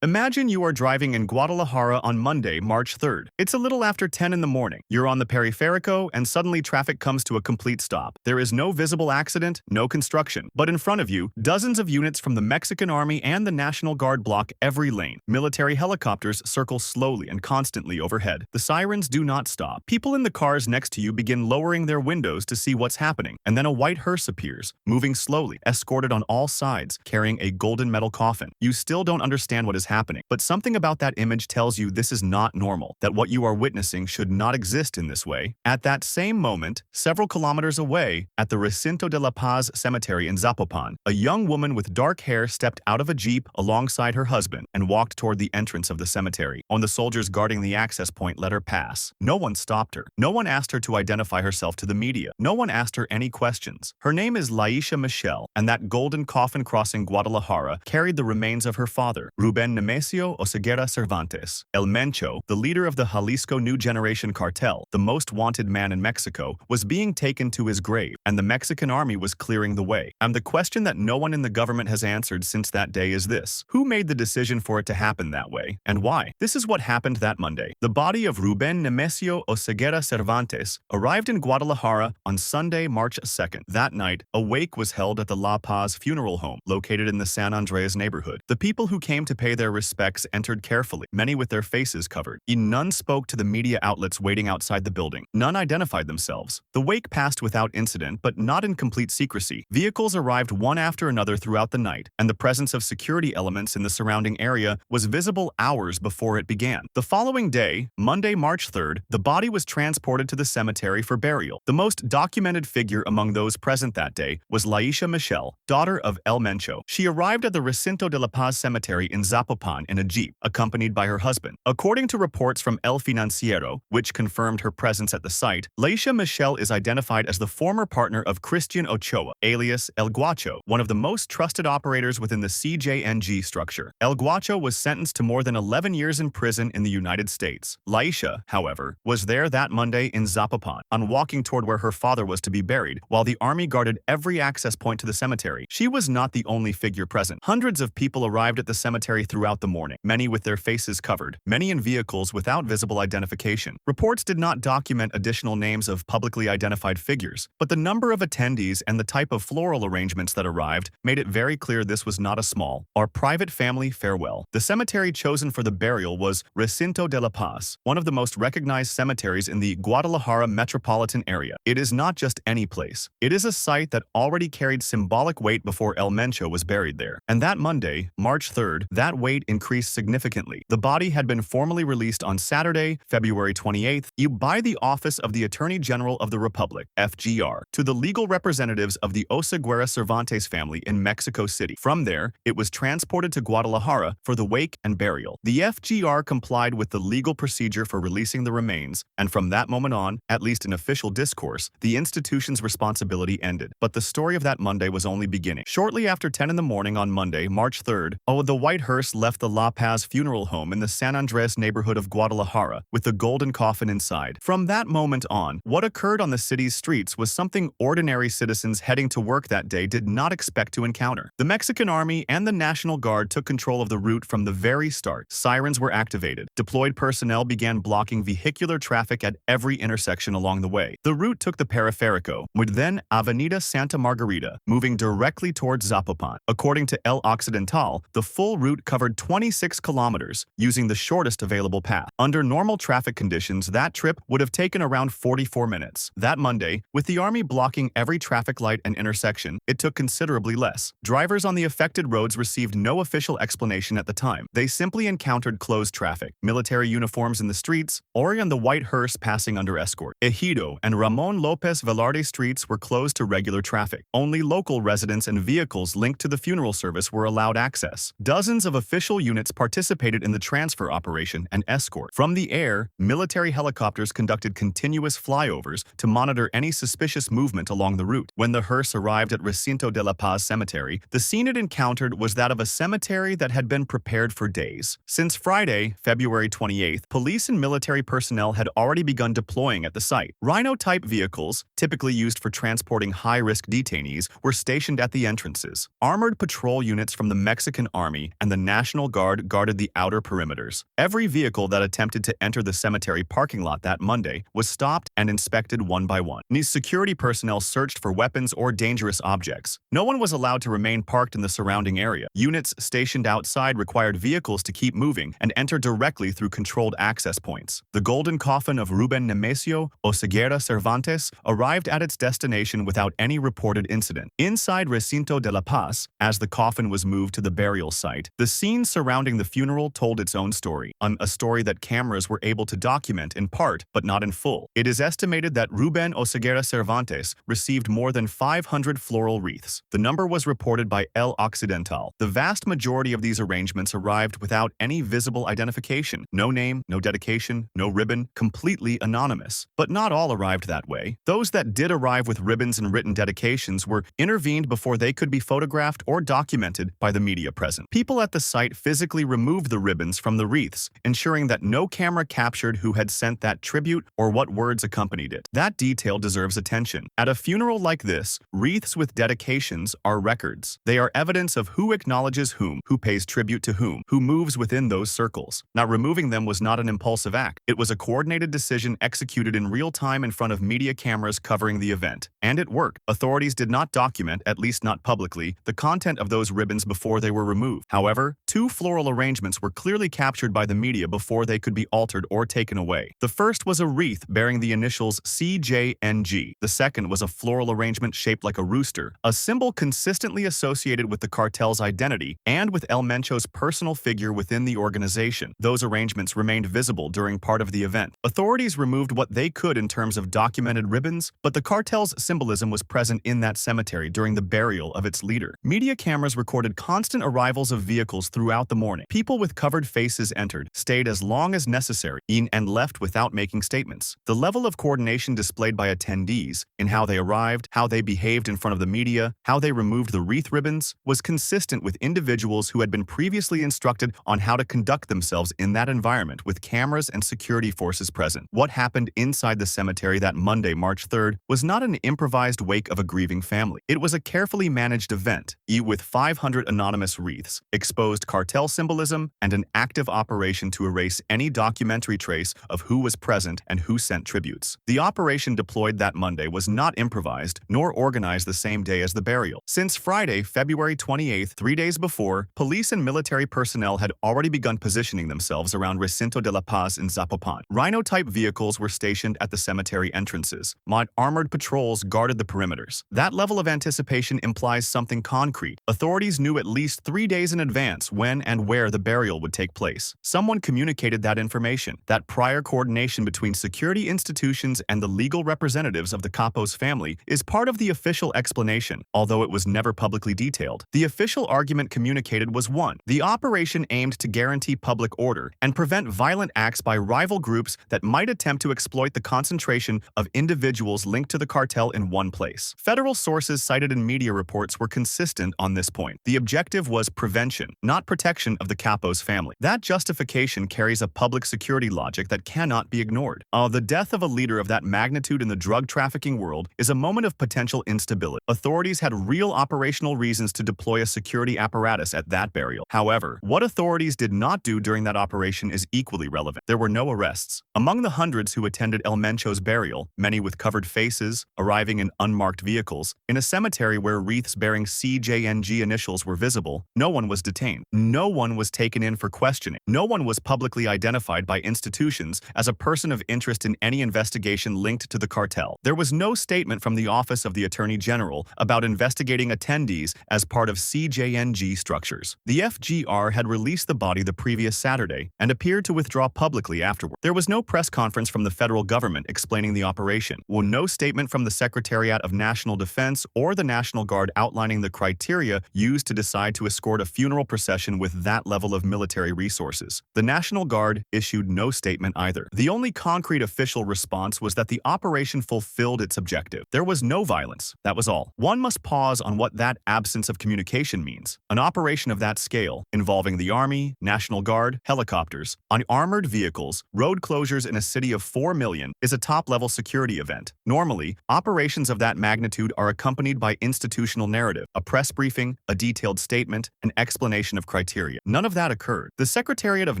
Imagine you are driving in Guadalajara on Monday, March 3rd. It's a little after 10 in the morning. You're on the Periférico and suddenly traffic comes to a complete stop. There is no visible accident, no construction. But in front of you, dozens of units from the Mexican Army and the National Guard block every lane. Military helicopters circle slowly and constantly overhead. The sirens do not stop. People in the cars next to you begin lowering their windows to see what's happening. And then a white hearse appears, moving slowly, escorted on all sides, carrying a golden metal coffin. You still don't understand what is happening, but something about that image tells you this is not normal, that what you are witnessing should not exist in this way. At that same moment, several kilometers away, at the Recinto de la Paz cemetery in Zapopan, a young woman with dark hair stepped out of a jeep alongside her husband and walked toward the entrance of the cemetery. On the soldiers guarding the access point let her pass. No one stopped her. No one asked her to identify herself to the media. No one asked her any questions. Her name is Laisha Michelle, and that golden coffin crossing Guadalajara carried the remains of her father, Ruben Nemesio Oseguera Cervantes. El Mencho, the leader of the Jalisco New Generation cartel, the most wanted man in Mexico, was being taken to his grave, and the Mexican army was clearing the way. And the question that no one in the government has answered since that day is this: who made the decision for it to happen that way, and why? This is what happened that Monday. The body of Ruben Nemesio Oseguera Cervantes arrived in Guadalajara on Sunday, March 2nd. That night, a wake was held at the La Paz funeral home, located in the San Andres neighborhood. The people who came to pay their respects entered carefully, many with their faces covered. None spoke to the media outlets waiting outside the building. None identified themselves. The wake passed without incident, but not in complete secrecy. Vehicles arrived one after another throughout the night, and the presence of security elements in the surrounding area was visible hours before it began. The following day, Monday, March 3rd, the body was transported to the cemetery for burial. The most documented figure among those present that day was Laisha Michelle, daughter of El Mencho. She arrived at the Recinto de la Paz cemetery in Zapopan in a jeep, accompanied by her husband. According to reports from El Financiero, which confirmed her presence at the site, Laisha Michelle is identified as the former partner of Christian Ochoa, alias El Guacho, one of the most trusted operators within the CJNG structure. El Guacho was sentenced to more than 11 years in prison in the United States. Laisha, however, was there that Monday in Zapopan, on walking toward where her father was to be buried, while the army guarded every access point to the cemetery. She was not the only figure present. Hundreds of people arrived at the cemetery throughout the morning, many with their faces covered, many in vehicles without visible identification. Reports did not document additional names of publicly identified figures, but the number of attendees and the type of floral arrangements that arrived made it very clear this was not a small or private family farewell. The cemetery chosen for the burial was Recinto de la Paz, one of the most recognized cemeteries in the Guadalajara metropolitan area. It is not just any place. It is a site that already carried symbolic weight before El Mencho was buried there. And that Monday, March 3rd, that weight increased significantly. The body had been formally released on Saturday, February 28th, by the Office of the Attorney General of the Republic, FGR, to the legal representatives of the Oseguera Cervantes family in Mexico City. From there, it was transported to Guadalajara for the wake and burial. The FGR complied with the legal procedure for releasing the remains, and from that moment on, at least in official discourse, the institution's responsibility ended. But the story of that Monday was only beginning. Shortly after 10 in the morning on Monday, March 3rd, the white hearse left the La Paz funeral home in the San Andres neighborhood of Guadalajara, with the golden coffin inside. From that moment on, what occurred on the city's streets was something ordinary citizens heading to work that day did not expect to encounter. The Mexican Army and the National Guard took control of the route from the very start. Sirens were activated. Deployed personnel began blocking vehicular traffic at every intersection along the way. The route took the Periférico, with then Avenida Santa Margarita, moving directly towards Zapopan. According to El Occidental, the full route covered 26 kilometers, using the shortest available path. Under normal traffic conditions, that trip would have taken around 44 minutes. That Monday, with the army blocking every traffic light and intersection, it took considerably less. Drivers on the affected roads received no official explanation at the time. They simply encountered closed traffic, military uniforms in the streets, or in the white hearse passing under escort. Ejido and Ramon Lopez Velarde streets were closed to regular traffic. Only local residents and vehicles linked to the funeral service were allowed access. Dozens of official units participated in the transfer operation and escort. From the air, military helicopters conducted continuous flyovers to monitor any suspicious movement along the route. When the hearse arrived at Recinto de la Paz cemetery, the scene it encountered was that of a cemetery that had been prepared for days. Since Friday, February 28th, police and military personnel had already begun deploying at the site. Rhino-type vehicles, typically used for transporting high-risk detainees, were stationed at the entrances. Armored patrol units from the Mexican Army and the National National Guard guarded the outer perimeters. Every vehicle that attempted to enter the cemetery parking lot that Monday was stopped and inspected one by one. These security personnel searched for weapons or dangerous objects. No one was allowed to remain parked in the surrounding area. Units stationed outside required vehicles to keep moving and enter directly through controlled access points. The golden coffin of Ruben Nemesio Oseguera Cervantes arrived at its destination without any reported incident. Inside Recinto de la Paz, as the coffin was moved to the burial site, the scene surrounding the funeral told its own story, a story that cameras were able to document in part, but not in full. It is estimated that Ruben Oseguera Cervantes received more than 500 floral wreaths. The number was reported by El Occidental. The vast majority of these arrangements arrived without any visible identification. No name, no dedication, no ribbon, completely anonymous. But not all arrived that way. Those that did arrive with ribbons and written dedications were intervened before they could be photographed or documented by the media present. People at the site physically removed the ribbons from the wreaths, ensuring that no camera captured who had sent that tribute or what words accompanied it. That detail deserves attention. At a funeral like this, wreaths with dedications are records. They are evidence of who acknowledges whom, who pays tribute to whom, who moves within those circles. Now, removing them was not an impulsive act. It was a coordinated decision executed in real time in front of media cameras covering the event. And it worked. Authorities did not document, at least not publicly, the content of those ribbons before they were removed. However, two floral arrangements were clearly captured by the media before they could be altered or taken away. The first was a wreath bearing the initials CJNG. The second was a floral arrangement shaped like a rooster, a symbol consistently associated with the cartel's identity and with El Mencho's personal figure within the organization. Those arrangements remained visible during part of the event. Authorities removed what they could in terms of documented ribbons, but the cartel's symbolism was present in that cemetery during the burial of its leader. Media cameras recorded constant arrivals of vehicles throughout the morning. People with covered faces entered, stayed as long as necessary, and left without making statements. The level of coordination displayed by attendees in how they arrived, how they behaved in front of the media, how they removed the wreath ribbons, was consistent with individuals who had been previously instructed on how to conduct themselves in that environment with cameras and security forces present. What happened inside the cemetery that Monday, March 3rd, was not an improvised wake of a grieving family. It was a carefully managed event, with 500 anonymous wreaths, exposed cartel symbolism, and an active operation to erase any documentary trace of who was present and who sent tributes. The operation deployed that Monday was not improvised nor organized the same day as the burial. Since Friday, February 28th, 3 days before, police and military personnel had already begun positioning themselves around Recinto de la Paz in Zapopan. Rhino-type vehicles were stationed at the cemetery entrances. Armored patrols guarded the perimeters. That level of anticipation implies something concrete. Authorities knew at least 3 days in advance when and where the burial would take place. Someone communicated that information. That prior coordination between security institutions and the legal representatives of the Capos family is part of the official explanation, although it was never publicly detailed. The official argument communicated was one: the operation aimed to guarantee public order and prevent violent acts by rival groups that might attempt to exploit the concentration of individuals linked to the cartel in one place. Federal sources cited in media reports were consistent on this point. The objective was prevention, not protection of the Capos family. That justification carries a public security logic that cannot be ignored. The death of a leader of that magnitude in the drug trafficking world is a moment of potential instability. Authorities had real operational reasons to deploy a security apparatus at that burial. However, what authorities did not do during that operation is equally relevant. There were no arrests. Among the hundreds who attended El Mencho's burial, many with covered faces, arriving in unmarked vehicles, in a cemetery where wreaths bearing CJNG initials were visible, no one was detained. No one was taken in for questioning. No one was publicly identified by institutions as a person of interest in any investigation linked to the cartel. There was no statement from the Office of the Attorney General about investigating attendees as part of CJNG structures. The FGR had released the body the previous Saturday and appeared to withdraw publicly afterward. There was no press conference from the federal government explaining the operation, no statement from the Secretariat of National Defense or the National Guard outlining the criteria used to decide to escort a funeral procession with that level of military resources. The National Guard issued no statement either. The only concrete official response was that the operation fulfilled its objective. There was no violence. That was all. One must pause on what that absence of communication means. An operation of that scale, involving the Army, National Guard, helicopters, on armored vehicles, road closures in a city of 4 million, is a top-level security event. Normally, operations of that magnitude are accompanied by institutional narrative, a press briefing, a detailed statement, an explanation of criteria. criteria. None of that occurred. The Secretariat of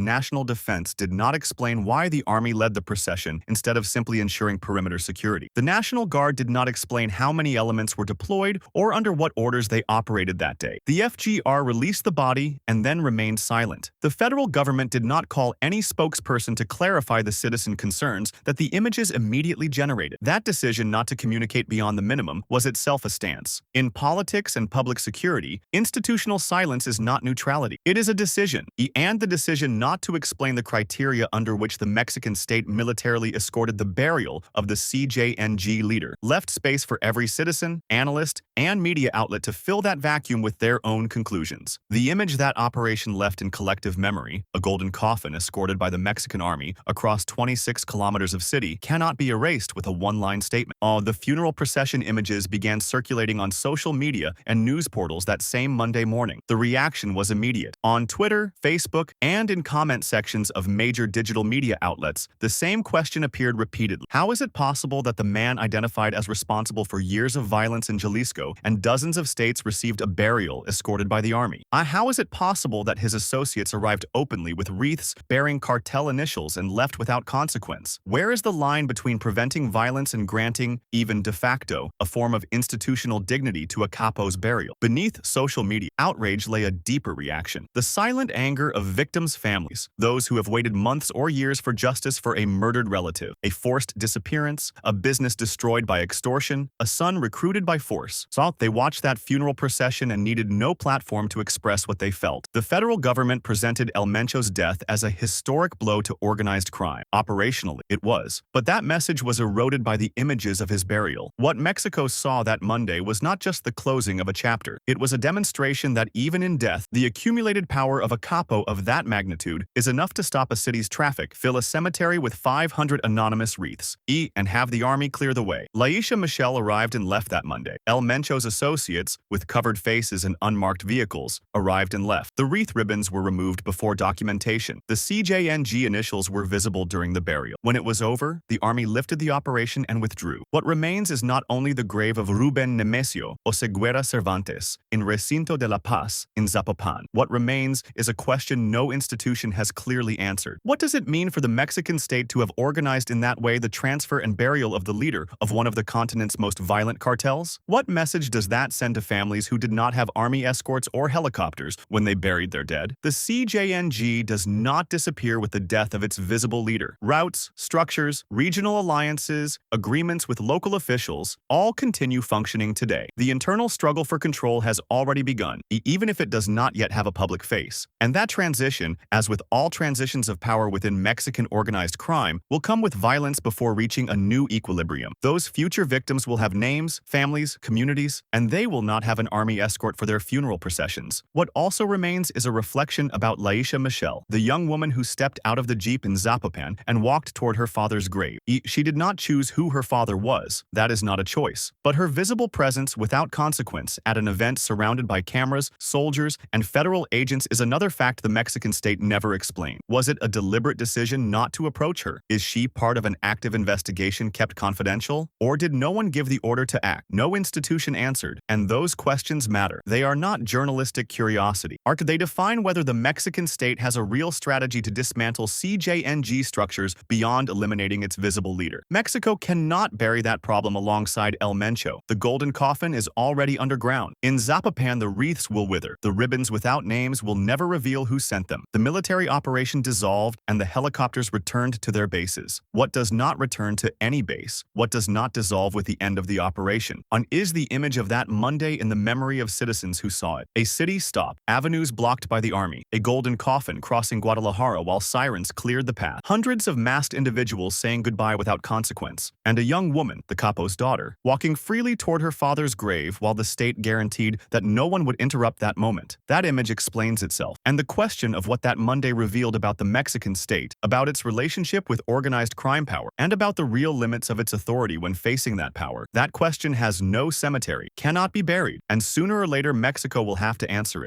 National Defense did not explain why the Army led the procession instead of simply ensuring perimeter security. The National Guard did not explain how many elements were deployed or under what orders they operated that day. The FGR released the body and then remained silent. The federal government did not call any spokesperson to clarify the citizen concerns that the images immediately generated. That decision not to communicate beyond the minimum was itself a stance. In politics and public security, institutional silence is not neutrality. It is a decision, and the decision not to explain the criteria under which the Mexican state militarily escorted the burial of the CJNG leader left space for every citizen, analyst, and media outlet to fill that vacuum with their own conclusions. The image that operation left in collective memory, a golden coffin escorted by the Mexican army across 26 kilometers of city, cannot be erased with a one-line statement. The funeral procession images began circulating on social media and news portals that same Monday morning. The reaction was immediate. On Twitter, Facebook, and in comment sections of major digital media outlets, the same question appeared repeatedly. How is it possible that the man identified as responsible for years of violence in Jalisco and dozens of states received a burial escorted by the army? How is it possible that his associates arrived openly with wreaths bearing cartel initials and left without consequence? Where is the line between preventing violence and granting, even de facto, a form of institutional dignity to a capo's burial? Beneath social media outrage lay a deeper reaction. The silent anger of victims' families, those who have waited months or years for justice for a murdered relative, a forced disappearance, a business destroyed by extortion, a son recruited by force. So they watched that funeral procession and needed no platform to express what they felt. The federal government presented El Mencho's death as a historic blow to organized crime. Operationally, it was. But that message was eroded by the images of his burial. What Mexico saw that Monday was not just the closing of a chapter. It was a demonstration that even in death, the accumulated power of a capo of that magnitude is enough to stop a city's traffic, fill a cemetery with 500 anonymous wreaths, and have the army clear the way. Laisha Michelle arrived and left that Monday. El Mencho's associates, with covered faces and unmarked vehicles, arrived and left. The wreath ribbons were removed before documentation. The CJNG initials were visible during the burial. When it was over, the army lifted the operation and withdrew. What remains is not only the grave of Ruben Nemesio Oseguera Cervantes in Recinto de la Paz in Zapopan. What remains is a question no institution has clearly answered. What does it mean for the Mexican state to have organized in that way the transfer and burial of the leader of one of the continent's most violent cartels? What message does that send to families who did not have army escorts or helicopters when they buried their dead? The CJNG does not disappear with the death of its visible leader. Routes, structures, regional alliances, agreements with local officials all continue functioning today. The internal struggle for control has already begun, even if it does not yet have a public face. And that transition, as with all transitions of power within Mexican organized crime, will come with violence before reaching a new equilibrium. Those future victims will have names, families, communities, and they will not have an army escort for their funeral processions. What also remains is a reflection about Laisha Michelle, the young woman who stepped out of the Jeep in Zapopan and walked toward her father's grave. She did not choose who her father was. That is not a choice. But her visible presence without consequence at an event surrounded by cameras, soldiers, and federal agents is another fact the Mexican state never explained. Was it a deliberate decision not to approach her? Is she part of an active investigation kept confidential? Or did no one give the order to act? No institution answered, and those questions matter. They are not journalistic curiosity. They define whether the Mexican state has a real strategy to dismantle CJNG structures beyond eliminating its visible leader. Mexico cannot bury that problem alongside El Mencho. The golden coffin is already underground. In Zapopan, the wreaths will wither. The ribbons without names will never reveal who sent them. The military operation dissolved, and the helicopters returned to their bases. What does not return to any base? What does not dissolve with the end of the operation? Is the image of that Monday in the memory of citizens who saw it. A city stopped, avenues blocked by the army, a golden coffin crossing Guadalajara while sirens cleared the path, hundreds of masked individuals saying goodbye without consequence, and a young woman, the capo's daughter, walking freely toward her father's grave while the state guaranteed that no one would interrupt that moment. That image explains itself, and the question of what that Monday revealed about the Mexican state, about its relationship with organized crime power, and about the real limits of its authority when facing that power. That question has no cemetery, cannot be buried, and sooner or later Mexico will have to answer it.